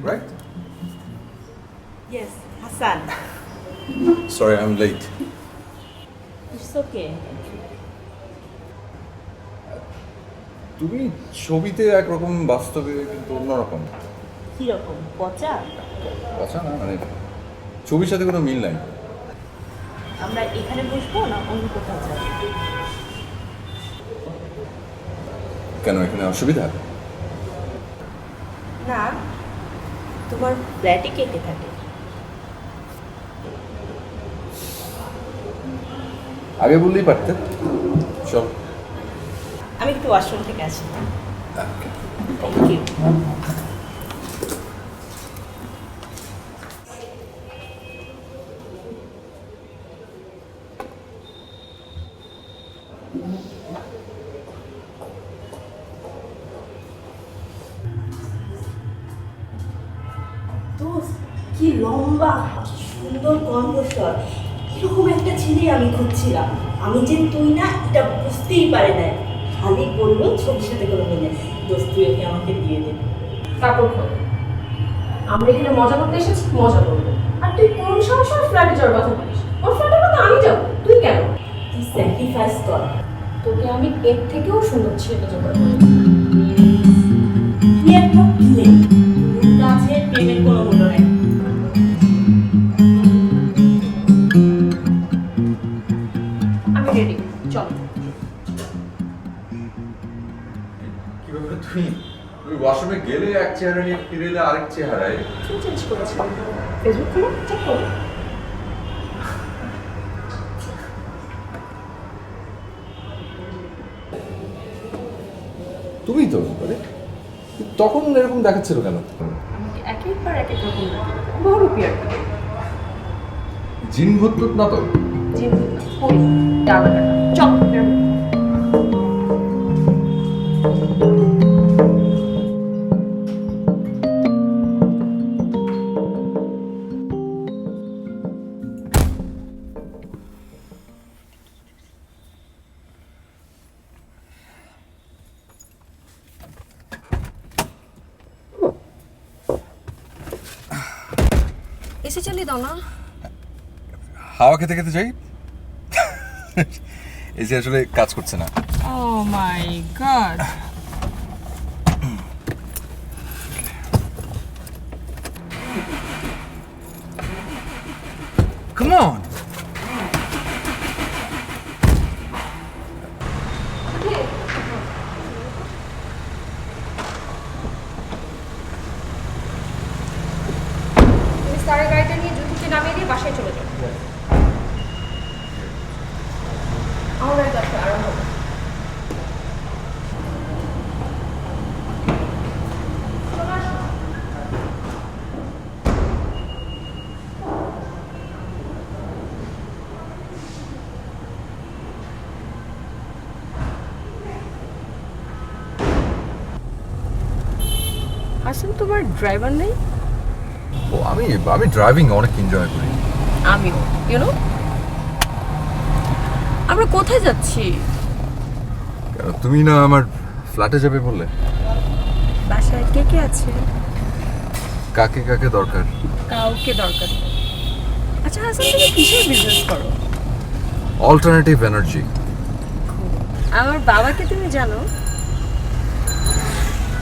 Right? Yes, Hassan. Sorry, I'm late. It's okay. তুমি ছবিতে একরকম বাস্তবে কিন্তু অন্যরকম। কিরকম পচা? আচ্ছা না মানে ছবির সাথে কোনো মিল নাই। আমরা এখানে বসবো না অন্য কোথাও যাবো? কেন এখানে অসুবিধা? না, তোমার ফ্ল্যাটে কে কে থাকে? আগে বললেই পারতে। চল। আমি একটু ওয়াশরুম থেকে আসি। Thank you. কি লম্বা সুন্দর কণ্ঠস্বর, এরকম একটা ছেলে আমি খুঁজছিলাম। আমি যে তুই না এটা বুঝতেই পারে না, খালি বললো ছবির সাথে কোনো মিলে। দোস্ত তুই ওকে আমাকে দিয়ে দে। কাপড় খোল। আমরা এখানে মজা করতে এসেছি, মজা করবো। আর তুই কোন সমস্যা ফ্ল্যাটে যাওয়ার কথা বলিস? ওর ফ্ল্যাটের কথা আমি যাবো, তুই কেন? তুই স্যাক্রিফাইস কর। তোকে আমি এর থেকেও সুন্দর ছেলে জোগাড় করে তুই একটা প্লেন, তোর কাছে প্রেমের কোনো মূল্য নেই। আমি রেডি, চল। কিভাবে তুমি ওয়াশরুমে গেলে এক চেহারা নিয়ে ফিরে এলে আরেক চেহারায়? কি চেঞ্জ করেছি? ফেসবুক খুলে চেক করো। তুমি তো মানে তখন এরকম দেখাচ্ছিল কেন? আমাকে একেকবার এক এক রকম লাগে, বড় পিয়ার করে। জিন ভূত না তো? জিম কই ডালা কাটা, চল বের হো। এসে চালিয়ে দাও না। হাওয়া খেতে খেতে যাই। এসে আসলে কাজ করছে না। Oh my god. Come on. তুমি স্যারের গাড়িটা নিয়ে জুতিকে নামিয়ে দিয়ে বাসায় চলে যাও। আমার গাড়ি আসবে আরম্ভ হবে। হাসান তোমার ড্রাইভার নেই? ও আমি আমি ড্রাইভিং অনেক এনজয় করি। আমিও, ইউনো। আমরা কোথায় যাচ্ছি? কেন তুমি না আমার ফ্ল্যাটে যাবে বললে? বাসায় কে কে আছে? কাকে কাকে দরকার? কাউকে দরকার নেই। আচ্ছা হাসান, তুমি কিসের বিজনেস করো? Alternative energy. আমার বাবাকে তুমি জানো?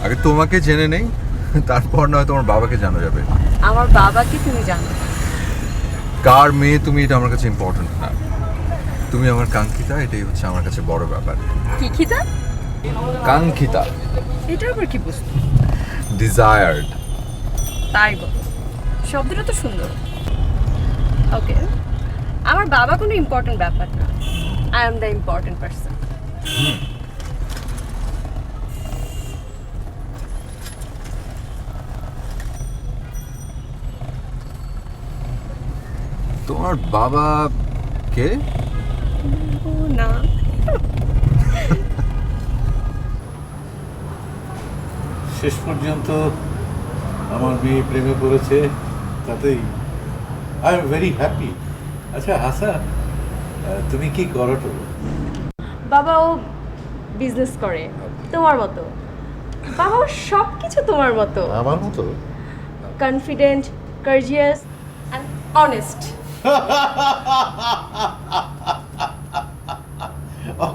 আগে তোমাকে জেনে নেই, তারপর নয় তোমার বাবাকে জানা যাবে। আমার বাবাকে তুমি জানো? কার মেয়ে তুমি এটা আমার কাছে ইম্পর্টেন্ট না। তুমি আমার কাঙ্ক্ষিতা, এটাই হচ্ছে আমার কাছে বড় ব্যাপার। কি খিতা? কাঙ্ক্ষিতা, এটা আবার কি বুঝতো? ডিজায়ার্ড। তাই বল, শব্দটা তো সুন্দর। ওকে, আমার বাবা কোনো ইম্পর্টেন্ট ব্যাপার না। I am the important person. তোমার বাবা কে? ও না, শেষ পর্যন্ত আমার মেয়ে প্রেমে পড়েছে, তাতেই আই এম ভেরি হ্যাপি। আচ্ছা হাসান, তুমি কি করো তো? বাবা ও বিজনেস করে তোমার মতো। বাবা সব কিছু তোমার মতো, আমার মতো? Confident, কার্জিয়াস and honest.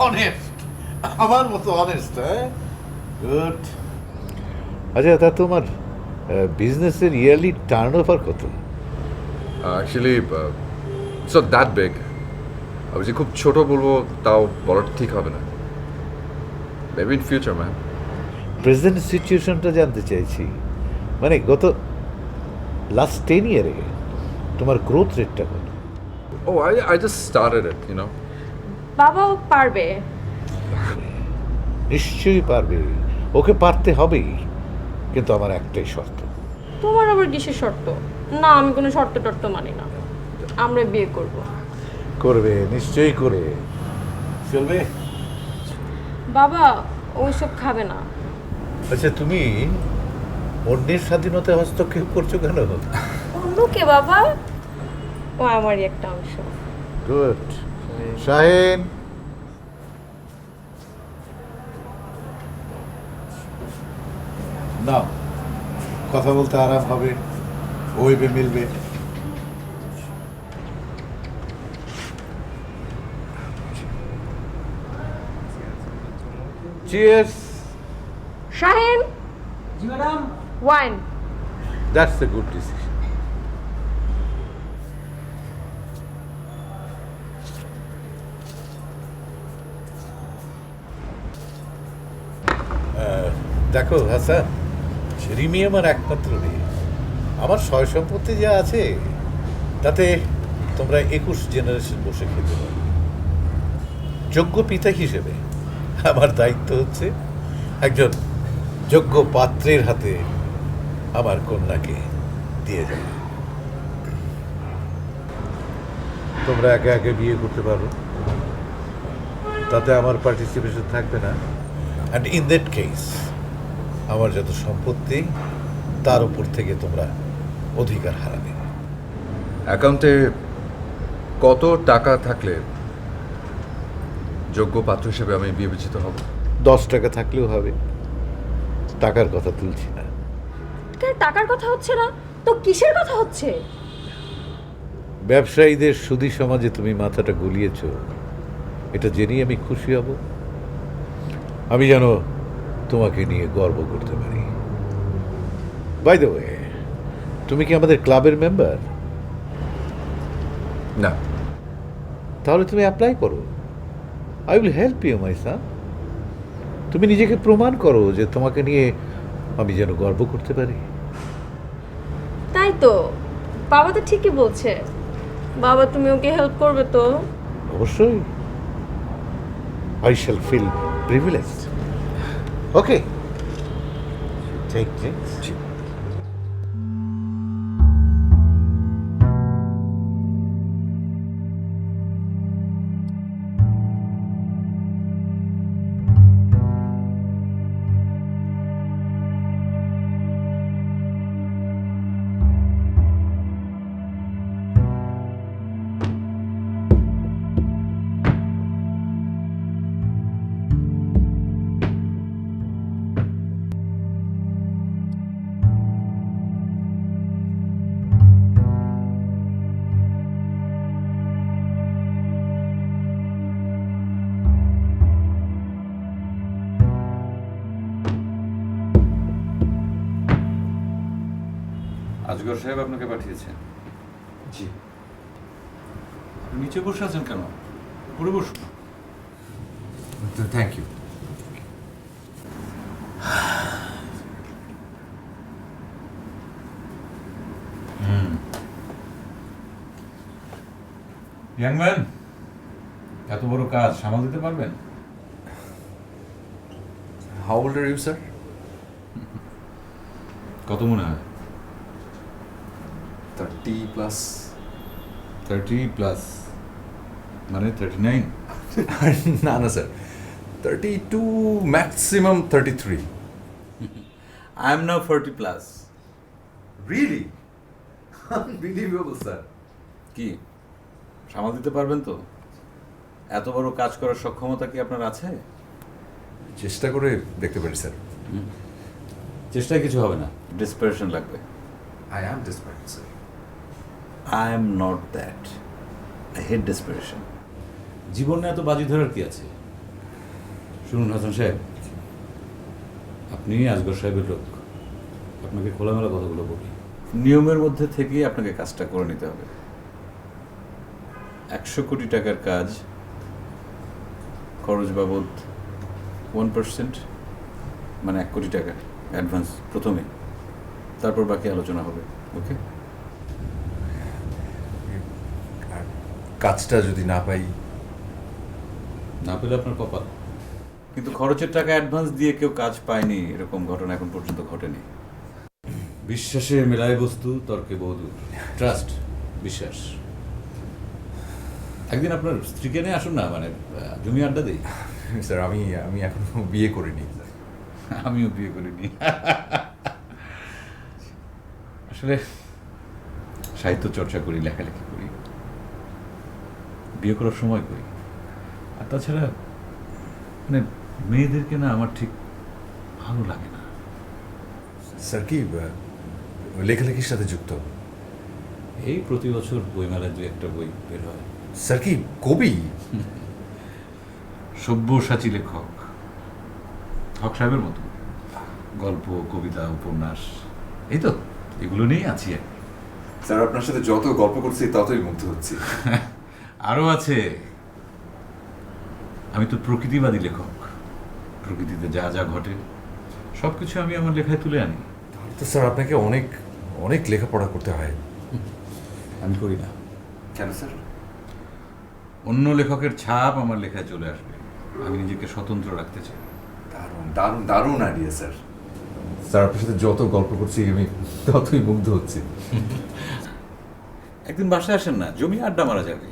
অনেস্ট, আমার মতো অনেস্ট? হ্যাঁ, গুড। আচ্ছা, তা তোমার বিজনেসের ইয়ারলি টার্ন ওভার কত? Actually it's not that big. আমি যে খুব ছোট বলবো তাও বলাটা ঠিক হবে না। Maybe in future ma'am. Present সিচুয়েশনটা জানতে চাইছি, মানে গত লাস্ট 10 ইয়ারে তোমার গ্রোথ রেটটা কত? Oh I just started it, you know. বাবাও পারবে। নিশ্চয়ই পারবে, ওকে পারতে হবেই, কিন্তু আমার একটাই শর্ত। তোমার আবার কিসের শর্ত? না, আমি কোনো শর্ত টর্ত মানি না। আমরা বিয়ে করব। করবে, নিশ্চয়ই করে চলবে। বাবা ওইসব খাবে না। আচ্ছা, তুমি অন্যের স্বাধীনতায় হস্তক্ষেপ করছো কেন? অন্য কে বাবা? ও আমারই একটা অংশ। গুড। শাহিন, না, কথা বলতে আরাম হবে, ওইবে মিলবে। চিয়ার্স। শাহিন, জি madam. Wine. That's a good decision. দেখো হাসান, রিমি আমার একমাত্র মেয়ে। আমার সয় সম্পত্তি যা আছে তাতে তোমরা 21 জেনারেশন বসে খেতে পারো। যোগ্য পিতা হিসেবে আমার দায়িত্ব হচ্ছে একজন যোগ্য পাত্রের হাতে আমার কন্যাকে দিয়ে যাবে। তোমরা একে একে বিয়ে করতে পারো, তাতে আমার পার্টিসিপেশন থাকবে না। অ্যান্ড ইন দ্যাট কেস আমার যত সম্পত্তি তার উপর থেকে তোমরা অধিকার হারাবে। অ্যাকাউন্টে কত টাকা থাকলে যোগ্য পাত্র হিসেবে আমি বিবেচিত হব? 10 টাকা থাকলেও হবে, টাকার কথা তুলছি না। টাকার কথা হচ্ছে না তো কিসের কথা হচ্ছে? ব্যবসায়ীদের সুদী সমাজে তুমি মাথাটা গলিয়েছ, এটা জেনেই আমি খুশি হব। আমি যেন তোমাকে নিয়ে গর্ব করতে পারি। বাই দ্য ওয়ে, তুমি কি আমাদের ক্লাবের মেম্বার? না। তাহলে তুমি অ্যাপ্লাই করো। I will help you my son. তুমি নিজেকে প্রমাণ করো যে তোমাকে নিয়ে আমি যেন গর্ব করতে পারি। তাই তো, বাবা তো ঠিকই বলছে। বাবা তুমি ওকে হেল্প করবে তো? অবশ্যই। I shall feel privileged. Okay, take drinks. Asghar সাহেব আপনাকে পাঠিয়েছেন। জি। আপনি নিচে বসে আছেন কেন? উপরে বসুন। Thank you. ইয়াং ম্যান, এত বড় কাজ সামাল দিতে পারবেন? How old are you sir? কত মনে হয়? 30+। 30+, মানে 39? না না sir, 32, maximum 33। I am now 40+. Really? Unbelievable sir. কি সামাল দিতে পারবেন তো? এত বড় কাজ করার সক্ষমতা কি আপনার আছে? চেষ্টা করে দেখতে পারি স্যার। চেষ্টায় কিছু হবে না, ডেসপারেশন লাগবে। I am desperate sir. I am not that. I hate desperation. জীবনে এত বাজি ধরার কি আছে? শুনুন হাসান সাহেব, আপনি আজগর সাহেবের লোক, আপনাকে খোলামেলা কথাগুলো বলি। নিয়মের মধ্যে থেকেই আপনাকে কাজটা করে নিতে হবে। 100 কোটি টাকার কাজ, খরচ বাবদ 1%, মানে 1 কোটি টাকা অ্যাডভান্স প্রথমে, তারপর বাকি আলোচনা হবে। ওকে? আর কাজটা যদি না পাই? না পেলে আপনার কপাল। কিন্তু খরচের টাকা অ্যাডভান্স দিয়ে কেউ কাজ পায়নি, এরকম ঘটনা এখন পর্যন্ত ঘটেনি। বিশ্বাসে মেলায় বস্তু, তর্কে বহুদূর। ট্রাস্ট, বিশ্বাস। একদিন আপনার স্ত্রীকে নিয়ে আসুন না, মানে জমি আড্ডা দিই। স্যার আমি এখনো বিয়ে করিনি। আমিও বিয়ে করিনি। আসলে সাহিত্য চর্চা করি, লেখালেখি করি, বিয়ে করার সময় করি। আর তাছাড়া মানে মেয়েদেরকে না আমার ঠিক ভালো লাগে না। স্যার কি লেখালেখির সাথে যুক্ত? এই প্রতি বছর বইমেলায় 2-1টা বই বের হয়। স্যার কি কবি? সব্যসাচী লেখক, হক সাহেবের মতো। গল্প, কবিতা, উপন্যাস, এই তো এগুলো নিয়েই আছি আর কি। স্যার আপনার সাথে যত গল্প করছি ততই মুগ্ধ হচ্ছি। আরও আছে, আমি তো প্রকৃতিবাদী লেখক। প্রকৃতিতে যা যা ঘটে সব কিছু আমি আমার লেখায় তুলে আনি। তাহলে তো স্যার আপনাকে অনেক অনেক লেখাপড়া করতে হয়। আমি করি না। কেন স্যার? অন্য লেখকের ছাপ আমার লেখায় চলে আসবে, আমি নিজেকে স্বতন্ত্র রাখতে চাই। দারুণ দারুণ দারুণ আইডিয়া স্যার। স্যার আপনার সাথে যত গল্প করছি আমি ততই মুগ্ধ হচ্ছি। একদিন বাসায় আসেন না, জমি আড্ডা মারা যাবে।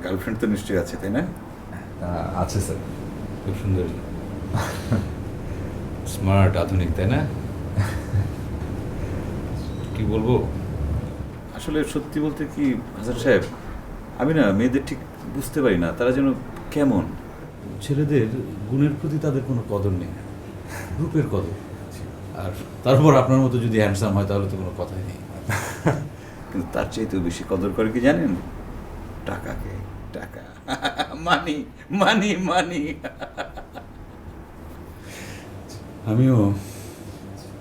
গার্লফ্রেন্ড তো নিশ্চয়ই আছে, তাই না? আছে স্যার। খুব সুন্দরী, স্মার্ট, আধুনিক, তাই না? কি বলবো, আসলে সত্যি বলতে কি হাসান সাহেব, আমি না মেয়েদের ঠিক বুঝতে পারি না, তারা যেন কেমন। ছেলেদের গুণের প্রতি তাদের কোনো কদর নেই, রূপের কদর। আর তারপর আপনার মতো যদি হ্যান্ডসাম হয় তাহলে তো কোনো কথাই নেই। কিন্তু তার চাইতেও বেশি কদর করে কি জানেন? টাকাকে। টাকা, মানি মানি মানি। আমিও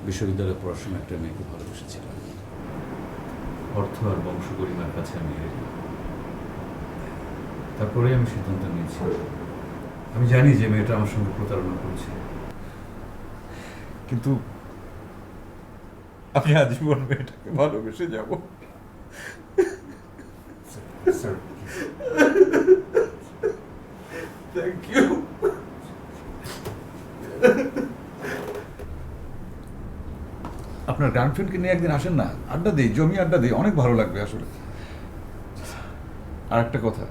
বিশ্ববিদ্যালয়ে পড়াশোনা একটা মেয়েকে ভালোবেসেছিলাম। অর্থ আর বংশ গরিমার কাছে আমি হেরে গেলাম। তারপরে আমি সিদ্ধান্ত নিয়েছি, আমি জানি যে মেয়েটা আমার সঙ্গে প্রতারণা করছে, কিন্তু আমি আজীবন মেয়েটাকে ভালোবেসে যাব। Sir thank you. আপনার গার্লফ্রেন্ডকে নিয়ে একদিন আসেন না, আড্ডা দিই, জমি আড্ডা দিই, অনেক ভালো লাগবে আসলে। আর একটা কথা,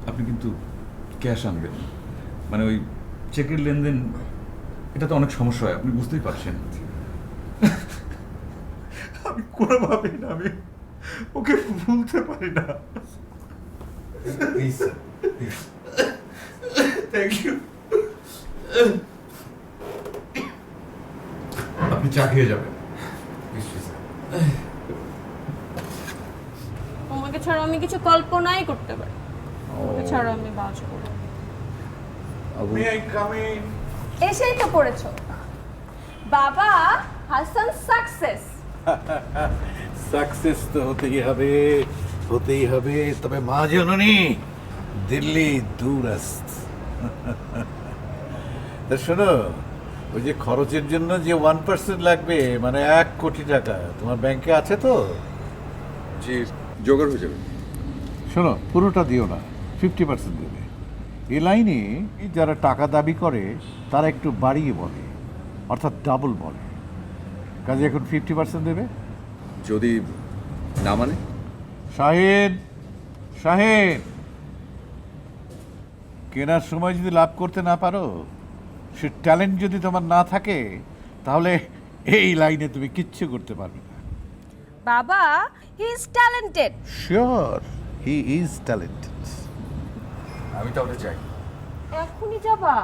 আপনি কিন্তু ক্যাশ আনবেন, মানে ওই চেকের লেনদেন, এটা তো অনেক সমস্যা হয়, আপনি বুঝতেই পারছেন। আমি কোনোভাবেই না, আমি ওকে ভুলতে পারি না। Please sir. Thank you. আপনি চা খেয়ে যাবেন। তোমাকে ছাড়া আমি কিছু কল্পনাই করতে পারি, তোমাকে ছাড়া আমি বাঁচবো না। May I come in? এসেই তো পড়েছো, বাবা হাসান সাকসেস। সাকসেস তো হতেই হবে, তবে মা জননী দিল্লি দূরস্থ। তা শোনো, ওই যে খরচের জন্য যে 1% লাগবে, মানে 1 কোটি টাকা, তোমার ব্যাংকে আছে তো? জি, জোগাড় হয়ে যাবে। শোনো, পুরোটা দিও না, 50% দেবে। এই লাইনে যারা টাকা দাবি করে তারা একটু বাড়িয়ে বলে, অর্থাৎ ডাবল বলে। কাজে এখন 50% দেবে। যদি না মানে? শাহিন, শাহিন, কেনার সময় যদি লাভ করতে না পারো, সে ট্যালেন্ট যদি তোমার না থাকে, তাহলে এই লাইনে তুমি কিচ্ছু করতে পারবে না। বাবা, he is talented. Sure, he is talented. আমি তাহলে চাই, এখনই যাবা?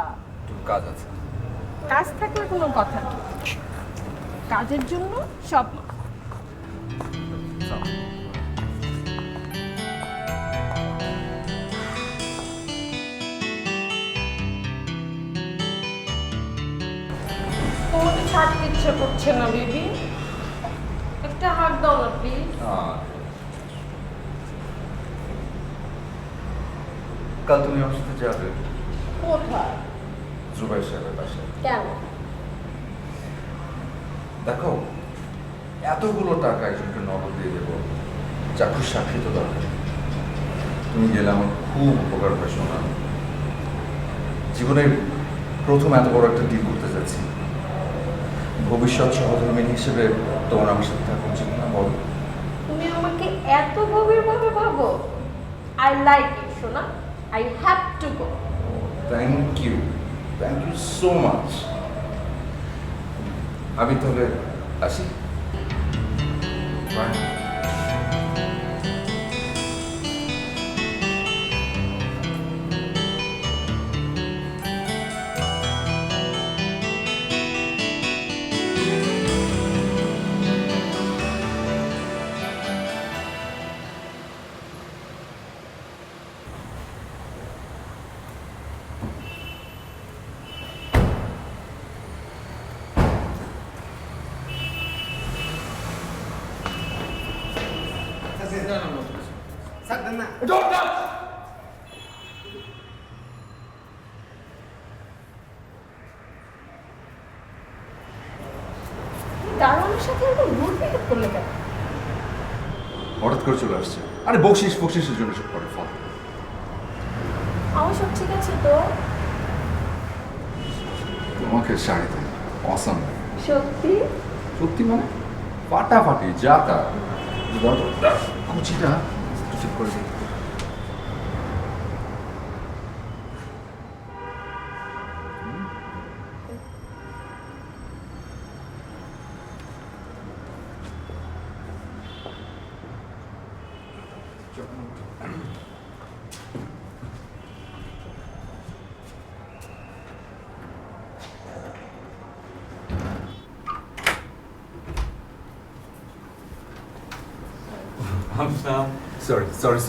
একটু কাজ আছে। কাজ থাকলে কোনো কথা নেই, কাজের জন্য সব। তোমাকে ছাড়তে ইচ্ছে করছে না বেবি, একটা হাত দাও না প্লিজ। কাল তুমি আমার সাথে যাবে কোথায়? জুবাইর সাহেবের বাসায়। কেন? দেখো, এতগুলো টাকা একজনকে নগদ দিয়ে দেবো, চাক্ষুষ সাক্ষী তো দরকার। তুমি গেলে আমার খুব উপকার হয় শোনা। জীবনে প্রথম এত বড় একটা ডিল করতে যাচ্ছি। ভবিষ্যৎ সহধর্মিনী হিসেবে তোমার আমার সাথে থাকা উচিত না বল? তুমি আমাকে এত গভীরভাবে ভাবো? আই লাইক ইট সোনা, I have to go. Thank you so much. আমি তাহলে আসি। বাই। দারোয়ানের সাথে এরকম রুল পিক করলে কেন? হঠাৎ করে চলে আসছে। আরে বকশিসের জন্য সব করে ফল। আমার সব ঠিক আছে তো? তোমাকে শাড়িতে অসাম লাগে। সত্যি? সত্যি মানে ফাটাফাটি যা তা। কুচিটা একটু ঠিক করে দিই।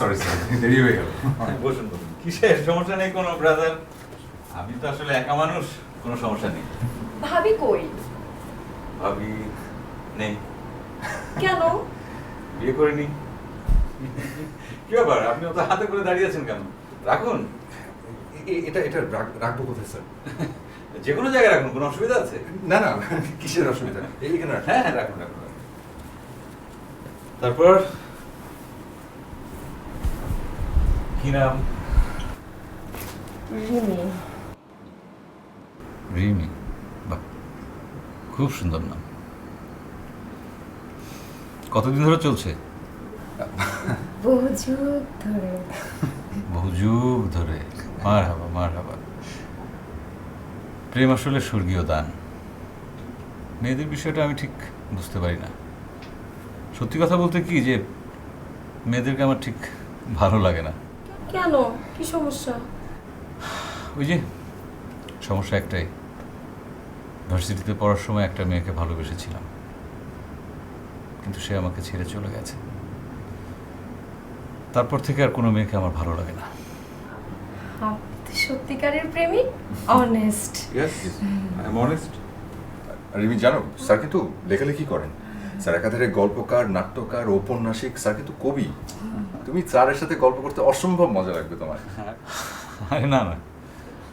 সরি দেরি হয়ে গেল। বসুন বসুন, কিসের সমস্যা নেই কোনো ব্রাদার, আমি তো আসলে একা মানুষ, কোনো সমস্যা নেই। ভাবি কই? ভাবি নেই। কেন? বিয়ে করিনি। কি ব্যাপার, আপনি অত হাতে করে দাঁড়িয়ে আছেন কেন? রাখুন। এটা রাখবো কোথায় স্যার? যে কোনো জায়গায় রাখুন, কোনো অসুবিধা আছে? না কিসের অসুবিধা? এইখানে রাখুন। হ্যাঁ রাখুন রাখুন। তারপর কি নাম? রিমি। রিমি, বাহ, খুব সুন্দর নাম। কতদিন ধরে চলছে? বহু যুগ ধরে। বহু যুগ ধরে। মারহাবা। প্রেম আসলে স্বর্গীয় দান। মেয়েদের বিষয়টা আমি ঠিক বুঝতে পারি না। সত্যি কথা বলতে কি, যে মেয়েদেরকে আমার ঠিক ভালো লাগে না। কেন? কি সমস্যা? ওই যে সমস্যা একটাই, ভার্সিটিতে পড়ার সময় একটা মেয়েকে ভালোবেসেছিলাম, কিন্তু সে আমাকে ছেড়ে চলে গেছে। তারপর থেকে আর কোনো মেয়েকে আমার ভালো লাগে না। আপনি সত্যিকারের প্রেমিক? Honest? Yes I am honest. Rimi জানো, স্যার কিন্তু লেখালেখি করেন। স্যার একাধারে গল্পকার, নাট্যকার, ঔপন্যাসিক, স্যার কিন্তু কবি। তুমি স্যারের সাথে গল্প করতে অসম্ভব মজা লাগবে তোমার। আরে না না,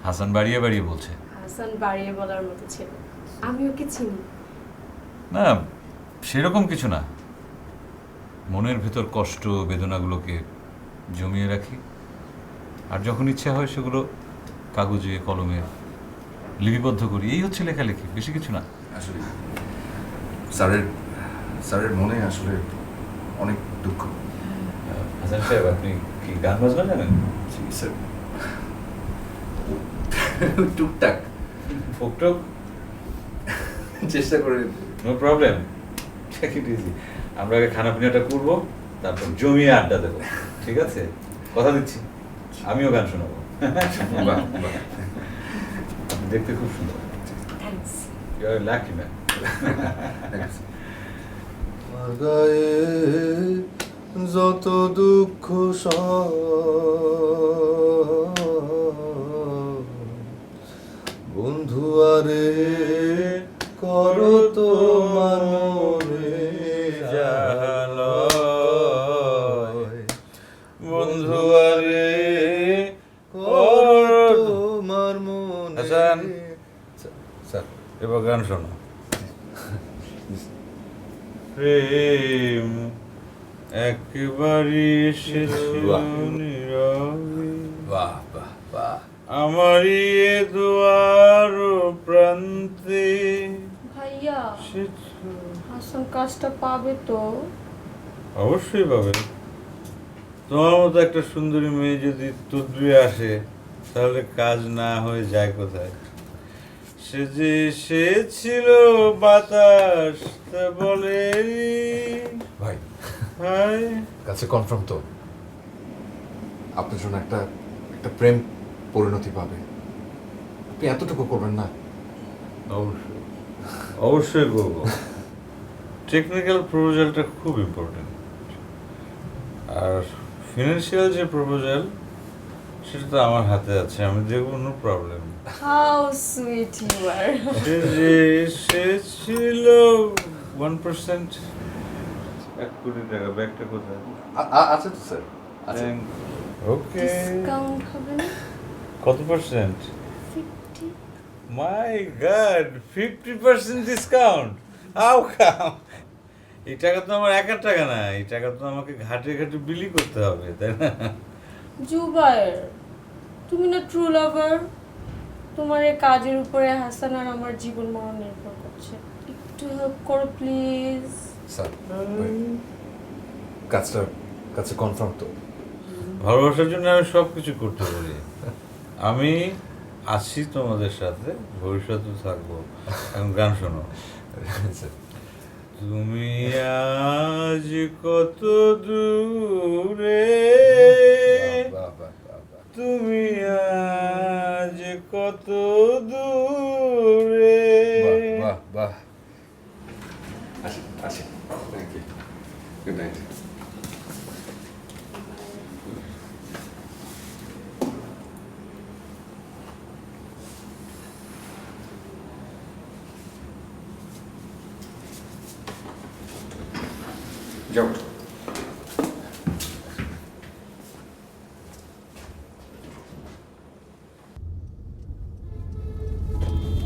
হাসান বাড়িয়ে বাড়িয়ে বলছে। হাসান বাড়িয়ে বলার মতো ছিল, আমি ওকে চিনি। না, সেরকম কিছু না। মনের ভেতর কষ্ট বেদনাগুলোকে জমিয়ে রাখি, আর যখন ইচ্ছা হয় সেগুলো কাগজে কলমে লিপিবদ্ধ করি। এই হচ্ছে লেখালেখি, বেশি কিছু না। আসলে স্যারের স্যারের মনে আসলে অনেক দুঃখ। হাসান সাহেব, আপনি কি গান বাজনা জানেন? স্যার টুকটাক ফোকটক? চেষ্টা করে। No problem, take it easy. আমরা আগে খানা পিনাটা করবো, তারপর জমিয়ে আড্ডা দেবো, ঠিক আছে? কথা দিচ্ছি, আমিও গান শোনাবো। বাহ, বাহ। আপনি দেখতে খুব সুন্দর। Thanks. You are lucky man. গায়ে যত দুঃখ বন্ধু আরে করো তোমার মনে জালয়, বন্ধু আরে করো তোমার মনে। হাসান। স্যার এবার গান শোনো। প্রেম একবারই এসেছিল নীরবে, বাহ বাহ বাহ। আমারই এ দুয়ার প্রান্তে ভাইয়া, এসেছো। হাসান কাজটা পাবে তো? অবশ্যই পাবে। তোমার মতো একটা সুন্দরী মেয়ে যদি তদ্রুয়ে আসে, তাহলে কাজ না হয়ে যায় কোথায়? সে যে এসেছিল বাতাস তা বলে ভাই হাই। কাছে কনফার্ম তো আপনার জন্য একটা একটা প্রেম পরিণতি পাবে। আপনি এতটুকু করবেন না? অবশ্যই অবশ্যই করবো। টেকনিক্যাল প্রপোজালটা খুব ইম্পর্টেন্ট, আর ফিনান্সিয়াল যে প্রপোজাল সেটা তো আমার হাতে আছে, আমি দেখবো, no problem. How sweet you are. সে যে এসেছিল 1%, 1 কোটি টাকা, ব্যাগটা কোথায়? আছে তো স্যার, আছে। ওকে, ডিসকাউন্ট হবে না? কত percent? 50? My God, 50% discount! How come? এই টাকা তো আমার একার টাকা না, এই টাকা তো আমাকে ঘাটে ঘাটে বিলি করতে হবে, তাই না? জুবায়ের, তুমি না ট্রু লাভার? তোমার এই কাজের উপরে হাসান আর আমার জীবন মরণ নির্ভর করছে। একটু হেল্প করো প্লিজ। স্যার কাছে কনফার্ম তো? ভালোবাসার জন্য আমি সব কিছু করতে পারি। আমি আছি তোমাদের সাথে, ভবিষ্যতে থাকবো। এখন গান শোনো। তুমি আজ কত দূরে, তুমি আজ কত দূরে। বাহ বাহ। আসি আসি, থ্যাংক ইউ, গুড নাইট। যাও।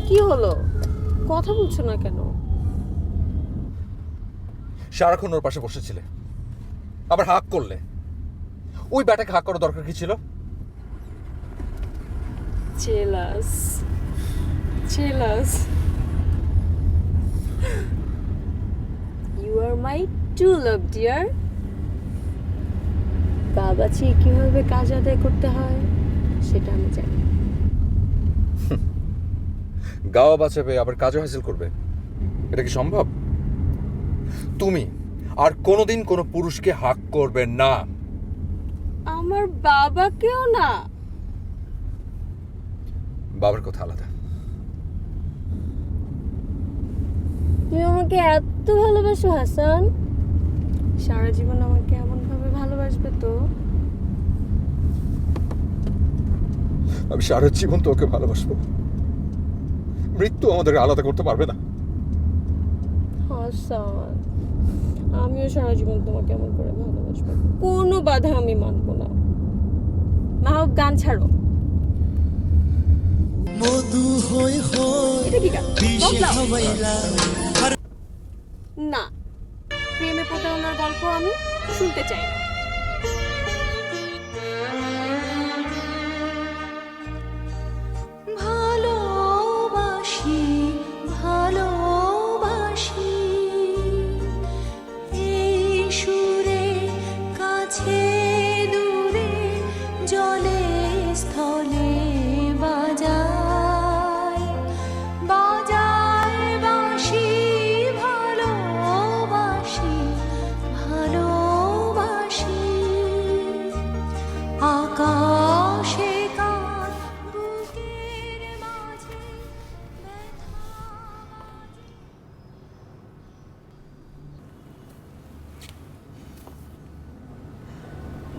কি হলো, কথা বলছো না কেন? সারাক্ষণ ওর পাশে বসেছিলে, আবার হাক করলে। ওই ব্যাটাকে হাক করার দরকার কি ছিল? Jealous, jealous. You are my true love dear. বাবা চেয়ে কিভাবে কাজ আদায় করতে হয় সেটা আমি জানি। গাওয়া বাঁচাবে আবার কাজও হাসিল করবে, এটা কি সম্ভব? তুমি আর কোনোদিন কোনো পুরুষকে হাক করবে না। আমার বাবাকেও না। বাবার কথা আলাদা। তুমি আমাকে এত ভালোবাসো হাসান, সারা জীবন আমাকে এমন ভাবে ভালোবাসবে তো? আমি সারা জীবন তোকে ভালোবাসবো, মৃত্যু আমাদের আলাদা করতে পারবে না। হাসান, আমিও সারা জীবন তোমাকে এমন করে ভালোবাসবো, কোনো বাধা আমি মানবো না। মাহব, গান ছাড়ো। এটা কি গান? বদলাও। না, প্রেমে প্রতারণার গল্প আমি শুনতে চাই না। ভালোবাসি ভালোবাসি এই সুরে কাছে দূরে জলে স্থলে বাজায় বাজায় বাঁশি ভালোবাসি ভালোবাসি আকাশে কান বুকের মাঝে ব্যথা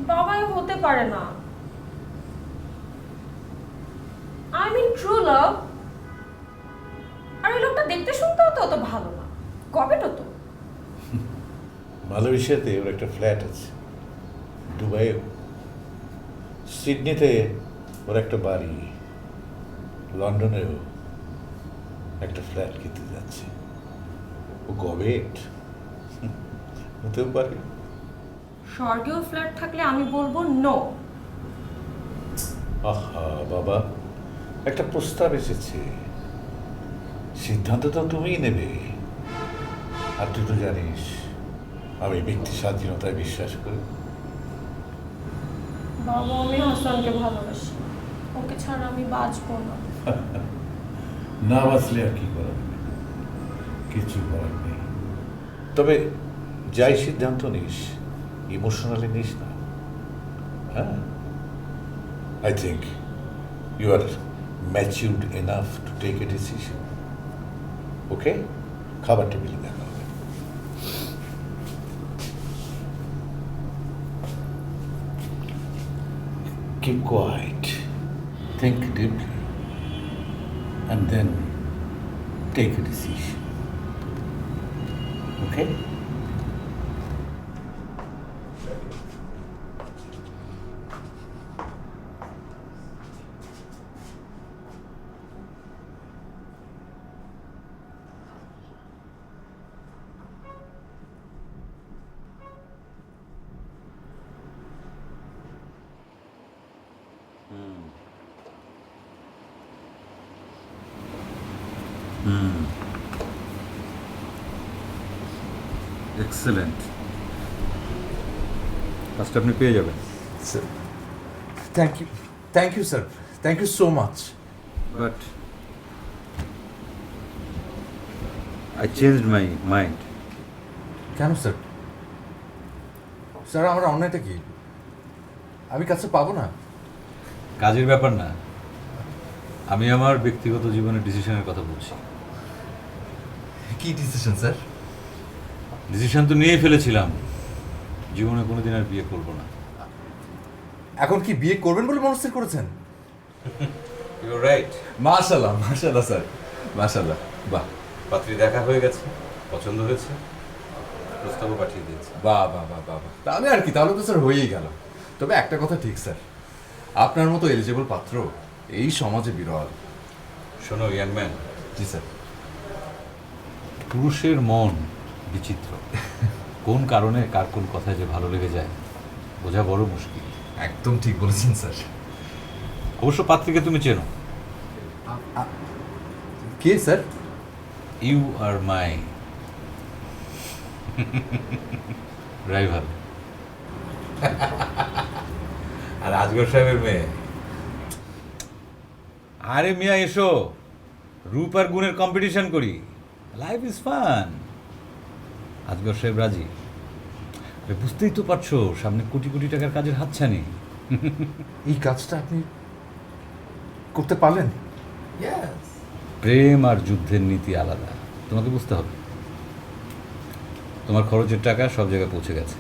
বাবাই হতে পারে না। I mean true love. আর ওই লোকটা দেখতে শুনতেও তো অত ভালো না, কবেটা তো। মালয়েশিয়াতে ওর একটা ফ্ল্যাট আছে, দুবাইও, সিডনিতে ওর একটা বাড়ি, লন্ডনেও একটা ফ্ল্যাট কিনতে যাচ্ছে। ও গবেট হতেও পারে। স্বর্গীয় ফ্ল্যাট থাকলে আমি বলবো নো। আহা বাবা, একটা প্রস্তাব এসেছে, সিদ্ধান্ত তো তুমিই নেবে। আর তুই তো জানিস আমি ব্যক্তি স্বাধীনতায় বিশ্বাস করি। বাবা, আমি হাসানকে ভালোবাসি, ওকে ছাড়া আমি বাঁচবো না। না বাঁচলে আর কি করার নেই, কিছু করার নেই। তবে যাই সিদ্ধান্ত নিস, ইমোশনালি নিস না। হ্যাঁ, I think you are matured enough to take a decision. Okay, খাবার টেবিলে দেখা হবে। Keep quiet, think deeply, and then take a decision. Okay? Excellent, কাজটা আপনি পেয়ে যাবেন। Sir, thank you sir, thank you so much. But I changed my mind. কেন sir? Sir, আমার অন্যায়টা কি? আমি কাজটা পাবো না? কাজের ব্যাপার না, আমি আমার ব্যক্তিগত জীবনের ডিসিশনের কথা বলছি। কি ডিসিশন স্যার? ডিসিশন তো নিয়েই ফেলেছিলাম, জীবনে কোনোদিন আর বিয়ে করব না। এখন কি বিয়ে করবেন বলে মনস্থির করেছেন? You right. মাশাআল্লাহ, মাশাআল্লাহ স্যার, মাশাআল্লাহ। বাহ, পাত্রী দেখা হয়ে গেছে, পছন্দ হয়েছে, প্রস্তাবও পাঠিয়ে দিয়েছে। বাহ বাহ বাহ বাহ বাহ। তাহলে আর কি, তাহলে তো স্যার হয়েই গেল। তবে একটা কথা ঠিক স্যার, আপনার মতো এলিজেবল পাত্র এই সমাজে বিরল। শোনো ইয়াং ম্যান, জি স্যার। পুরুষের মন বিচিত্র, কোন কারণে কার কোন কথায় যে ভালো লেগে যায় বোঝা বড় মুশকিল। একদম ঠিক বলেছেন স্যার। অবশ্য পাত্রীকে তুমি চেনো। কে sir? You are my rival. আর আজগর সাহেবের মেয়ে। আরে মিয়া এসো, রূপ আর গুণের কম্পিটিশন করি, লাইফ ইজ ফান। আজগর সাহেব রাজি। আরে বুঝতেই তো পারছো, সামনে কোটি কোটি টাকার কাজের হাতছানি। এই কাজটা আপনি করতে পারলেন? প্রেম আর যুদ্ধের নীতি আলাদা, তোমাকে বুঝতে হবে। তোমার খরচের টাকা সব জায়গায় পৌঁছে গেছে,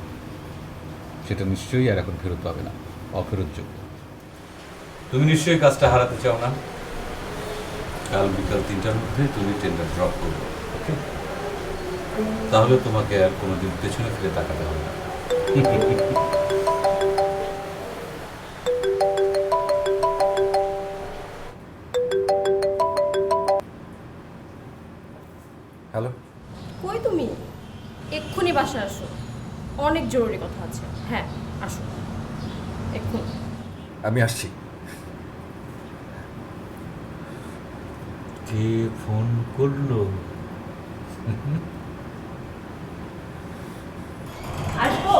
সেটা নিশ্চয়ই আর এখন ফেরত পাবে না, অফেরতযোগ্য। তুমি নিশ্চয়ই কাজটা হারাতে চাও না। কাল বিকাল 3টার মধ্যে তুমি টেন্ডার ড্রপ করবে, ওকে? তাহলে তোমাকে আর কোনোদিন পেছনে ফিরে তাকাতে হবে না। হ্যালো, কই তুমি? এক্ষুনি বাসায় আসো, অনেক জরুরি কথা আছে। হ্যাঁ আসো এক্ষুনি। আমি আসছি। কে ফোন করলো? আসবো।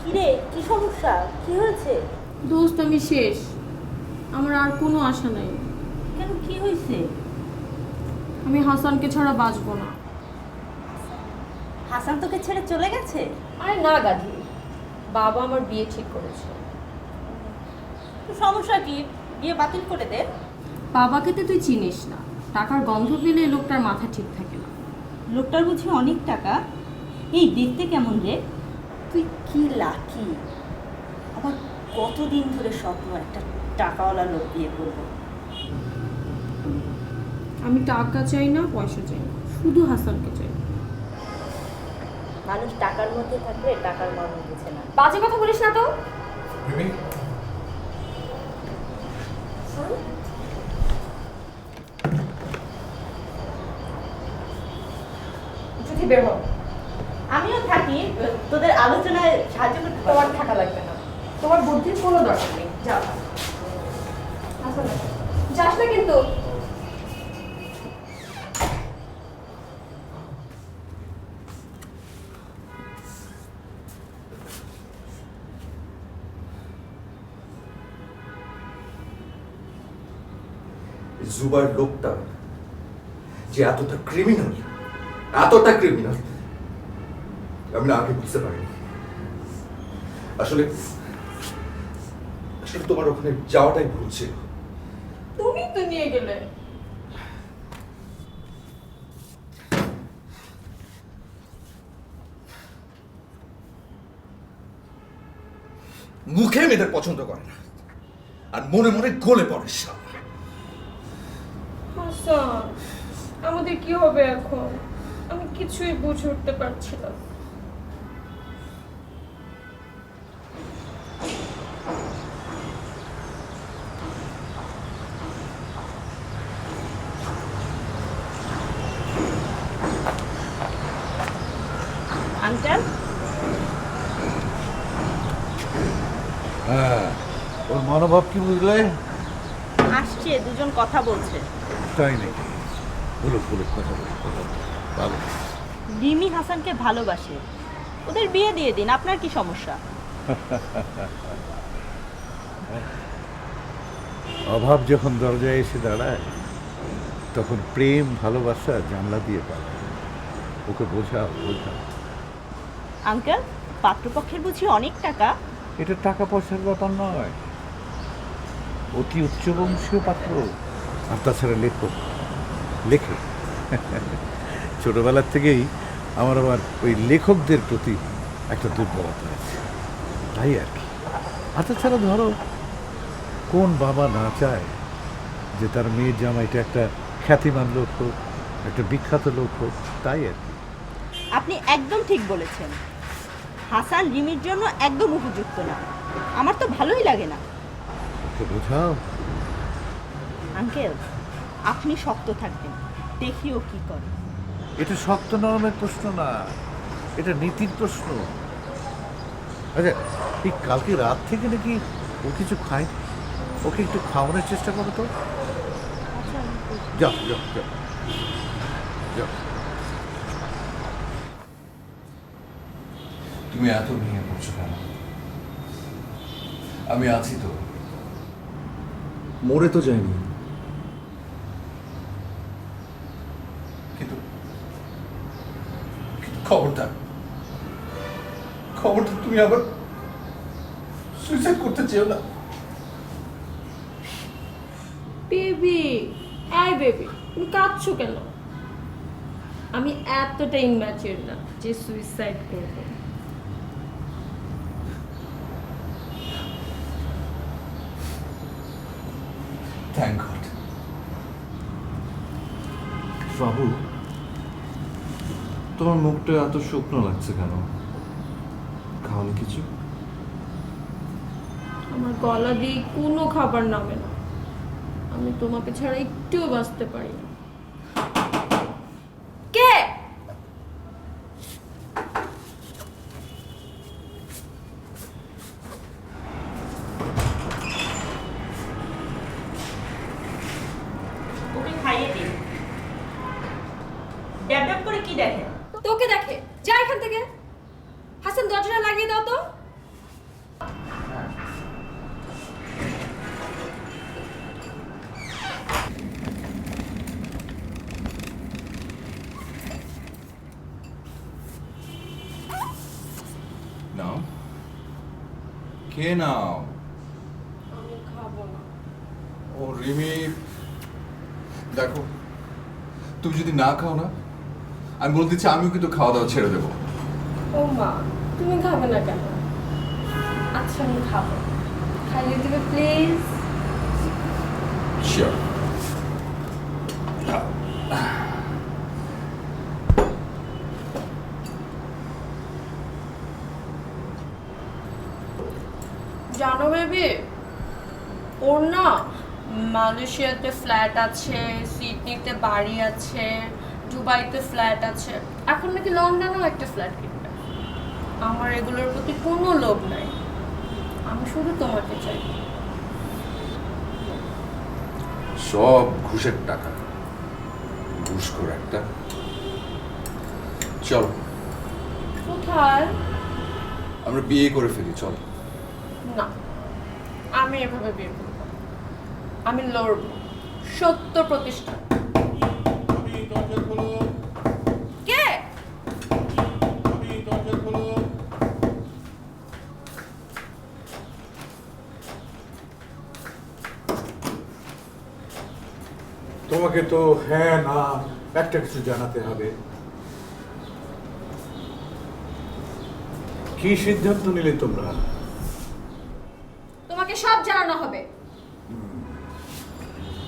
কিরে, কি সমস্যা? কি হয়েছে? দোস্ত আমি শেষ, আমার আর কোনো আশা নাই। কেন, কি হয়েছে? আমি হাসানকে ছাড়া বাঁচবো না। হাসান তোকে ছেড়ে চলে গেছে? আরে না গাধি, বাবা আমার বিয়ে ঠিক করেছে। তো সমস্যা কি? বিয়ে বাতিল করে দে। বাবাকে তো তুই চিনিস না, টাকার গন্ধ পেলে লোকটার মাথা ঠিক থাকে না। লোকটার বুঝি অনেক টাকা? এই দেখতে কেমন রে? তুই কি লাকি! আমার কতদিন ধরে স্বপ্ন একটা টাকাওয়ালা লোক বিয়ে করবো। আমি টাকা চাই না, পয়সা চাই না, শুধু হাসানকে চাই। মানুষ টাকার মধ্যে থাকলে টাকার মান বুঝে না। বাজে কথা বলিস না তো। যদি বের হও। আমিও থাকি, তোদের আলোচনায় সাহায্য করতে তোমার থাকা লাগবে না, তোমার বুদ্ধির কোনো দরকার নেই। যাও হাসান, যাস না কিন্তু। জুবাইর লোকটা যে এতটা ক্রিমিনাল, আমি না আগে বুঝতে পারিনি। আসলে আসলে তোমার ওখানে যাওয়াটাই ভুল ছিল। তুমি তো নিয়ে গেলে। মুখে মেয়েদের পছন্দ করে না, আর মনে মনে গলে পড়ে শালা। হাসান, আমাদের কি হবে এখন? আমি কিছুই বুঝে উঠতে পারছি না। আঙ্কেল, হ্যাঁ, ওর মনোভাব কি বুঝলে? আসছে, দুজন কথা বলছে। তাই নাকি? বলো বলো, কথা বলো, কথা বলো। ভালো। রিমি হাসানকে ভালোবাসে, ওদের বিয়ে দিয়ে দিন, আপনার কি সমস্যা? অভাব যখন দরজায় এসে দাঁড়ায়, তখন প্রেম ভালোবাসা জানলা দিয়ে পালায়। ওকে বোঝাও, বোঝাও। আঙ্কেল, পাত্রপক্ষের বুঝি অনেক টাকা? এটা টাকা পয়সার ব্যাপার নয়, অতি উচ্চবংশীয় পাত্র। আর তাছাড়া লেখক, লেখে। ছোটবেলার থেকেই আমার আবার ওই লেখকদের প্রতি একটা দুর্বলতা আছে, তাই আর কি। আর তাছাড়া ধরো, কোন বাবা না চায় যে তার মেয়ের জামাইটা একটা খ্যাতিমান লোক হোক, একটা বিখ্যাত লোক হোক, তাই আর কি। আপনি একদম ঠিক বলেছেন। হাসান রিমির জন্য একদম উপযুক্ত না, আমার তো ভালোই লাগে না। ওকে বোঝাও। আঙ্কেল, আপনি শক্ত থাকবেন, দেখি ও কি করে। এটা শক্ত নরমের প্রশ্ন না, এটা নীতির প্রশ্ন। আচ্ছা, এই কালকে রাত থেকে নাকি ও কিছু খায়, ওকে একটু খাওয়ানোর চেষ্টা করো তো। যাও যাও যাও যাও। তুমি এত ভেঙে পড়ছো কেন? আমি আছি তো, মরে তো যাইনি। কিন্তু খবরদার তুমি আবার সুইসাইড করতে চেও না। বেবি, আই বেবি, তুমি কাঁদছো কেন? আমি এতটা ইম্যাচিউর না যে সুইসাইড করব। Thank god. বাবু, তোমার মুখটা এত শুকনো লাগছে কেন? খাওনি কিছু? আমার গলা দিয়ে কোনো খাবার নামে না। আমি তোমাকে ছাড়া একটুও বাঁচতে পারি না। কে? ওকে খাইয়ে দিন। ড্যাব ড্যাব করে কি দেখে? তোকে দেখে, যা এখান থেকে। হাসান, দরজাটা লাগিয়ে দাও তো। নাও, খেয়ে নাও। আমি খাবো না। ও রিমি, দেখো, তুমি যদি না খাও না, আমি বলতে চাই আমিও কিন্তু খাওয়া দাওয়া ছেড়ে দেবো। ও মা, তুমি খাবে না কেন? আচ্ছা, আমি খাবো। খাইয়ে দেবে প্লিজ? শিওর। জানো বেবি, ওর না মালয়েশিয়াতে ফ্ল্যাট আছে, সিডনিতে বাড়ি আছে, দুবাইতে ফ্ল্যাট আছে, এখন নাকি লন্ডনেও একটা ফ্ল্যাট কিনবে। আমার এগুলোর প্রতি কোনো লোভ নাই। আমি শুধু তোমাকে চাই। সব ঘুষের টাকা, ঘুষ করে একটা। চল, কোথায়? আমরা বিয়ে করে ফেলি, চল। না, আমি এভাবে বিয়ে করব না। আমি লড়ব, সত্য প্রতিষ্ঠা। কে? তোমাকে তো হ্যাঁ না একটা কিছু জানাতে হবে। কি সিদ্ধান্ত নিলে তোমরা? তোমাকে সব জানানো হবে।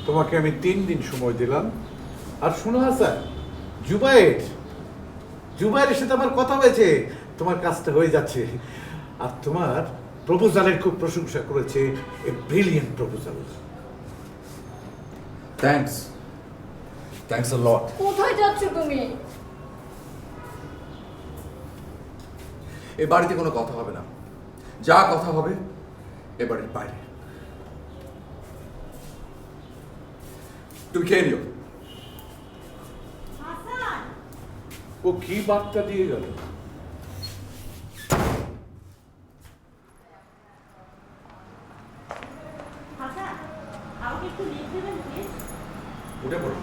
তোমাকে আমি 3 দিন সময় দিলাম। আর শোনো হাসান, জুবাইরের সাথে আমার কথা হয়েছে, তোমার কাজটা হয়ে যাচ্ছে। আর তোমার প্রপোজালের খুব প্রশংসা করেছে, a brilliant proposal. Thanks, thanks a lot. কোথায় যাচ্ছ তুমি? এ বাড়িতে কোনো কথা হবে না, যা কথা হবে এ বাড়ির বাইরে। তুমি খেয়ে নিও। ও কি বার্তা দিয়ে গেল? হাসান, আমাকে একটু লিখ দেবেন প্লিজ? উঠে পড়ো।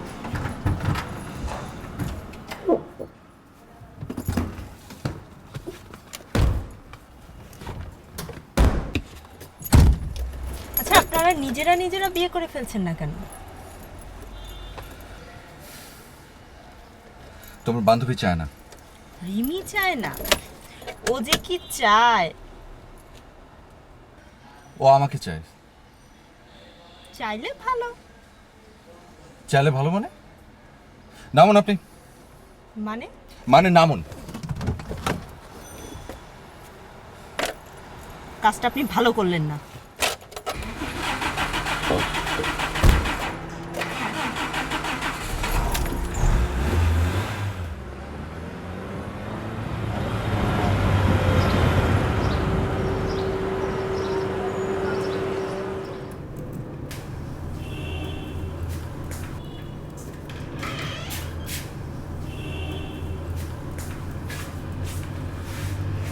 আচ্ছা, আপনারা নিজেরা নিজেরা বিয়ে করে ফেলছেন না কেন? তোমার বান্ধবী চায় না। রিমি চায় না? ও যে কি চায়! ও আমাকে চায়। চাইলে ভালো। চাইলে ভালো মানে? নামুন আপনি। মানে? মানে নামুন। কাজটা আপনি ভালো করলেন না।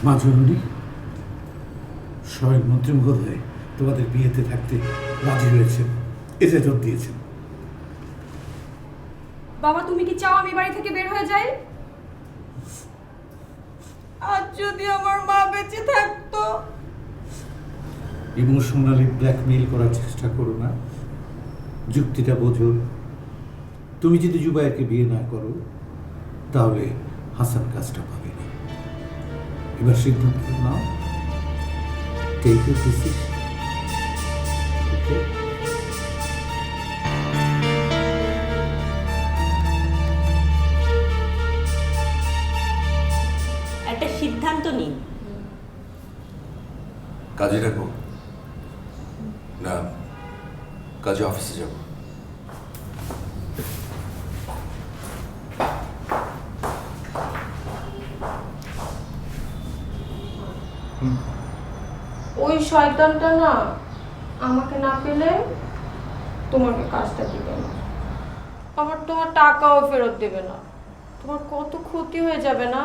মা জননী, স্বয়ং মন্ত্রী মহোদয় তোমাদের বিয়েতে থাকতে রাজি হয়েছেন, এজাজত দিয়েছেন। বাবা, তুমি কি চাও আমি বাড়ি থেকে বের হয়ে যাই? আজ যদি আমার মা বেঁচে থাকতো। ইমোশনালি ব্ল্যাকমেইল করার চেষ্টা করো না, যুক্তিটা বোঝো। তুমি যদি জুবাইরকে বিয়ে না করো তাহলে হাসান কাজটা পাবে না। এবার সিদ্ধান্ত নাও, টেক ইউর ডিসিশন। ওকে? সিদ্ধান্ত নিন। কাজে রাখবো না, কাজে অফিসে যাব? ওই শয়তানটা না আমাকে না পেলে তোমাকে কাজটা দিবে না, আবার তোমার টাকাও ফেরত দেবে না। তোমার কত ক্ষতি হয়ে যাবে না?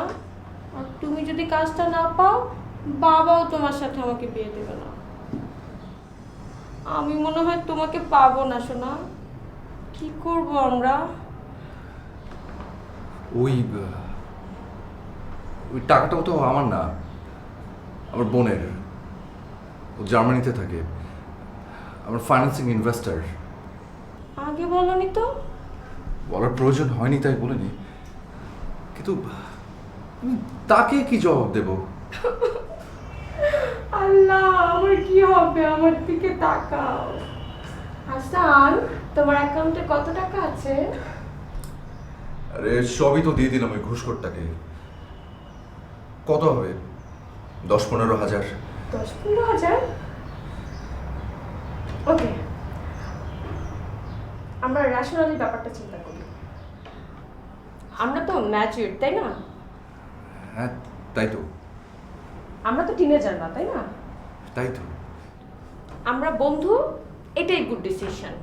আর তুমি যদি কাজটা না পাও, বাবাও তোমার সাথে আমাকে বিয়ে দেবে না। আমি মনে হয় তোমাকে পাবো না সোনা। কি করব আমরা? ওই ওই টাকাটাও তো আমার না, আমার বোনের। ও জার্মানিতে থাকে, আমার ফাইন্যান্সিং ইনভেস্টর। আগে বলনি তো। বলার প্রয়োজন হয়নি তাই বলিনি, কিন্তু আমি তাকে কি জবাব দেব? আল্লাহ, আমার কি হবে? আমার দিকে তাকাও। হাসান, তোমার অ্যাকাউন্টে কত টাকা আছে? আরে সবই তো দিয়ে দিলাম ওই ঘুষখোরটাকে। কত হবে? 10-15 হাজার। 10-15 হাজার? ওকে, আমরা রেশনালি ব্যাপারটা চিন্তা করি। আমরা তো ম্যাচিউরড, তাই না? হ্যাঁ তাই তো, আমরা তো টিনেজার না, তাই না? তাই তো। আমরা বন্ধু, এটাই গুড ডিসিশন।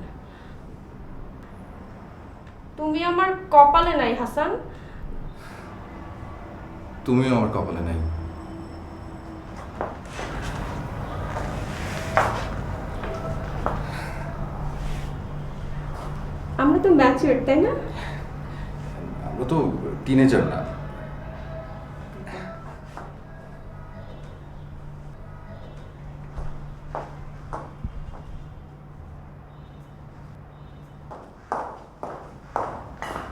তুমি আমার কপালে নাই হাসান। তুমিও আমার কপালে নাই। আমরা তো ম্যাচিউরড, তাই না? আমরা তো টিনেজার না।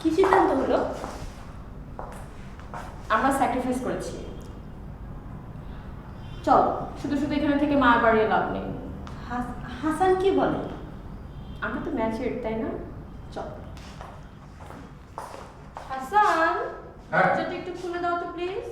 কি সিদ্ধান্ত হলো? আমরা স্যাক্রিফাইস করেছি। চল, শুধু শুধু এখানে থেকে মা বাড়িয়ে লাভ নেই। হাসান কি বলে? আমরা তো ম্যাচিউরড, তাই না? চল। হাসান, হ্যাঁ। দরজাটা একটু খুলে দাও তো প্লিজ।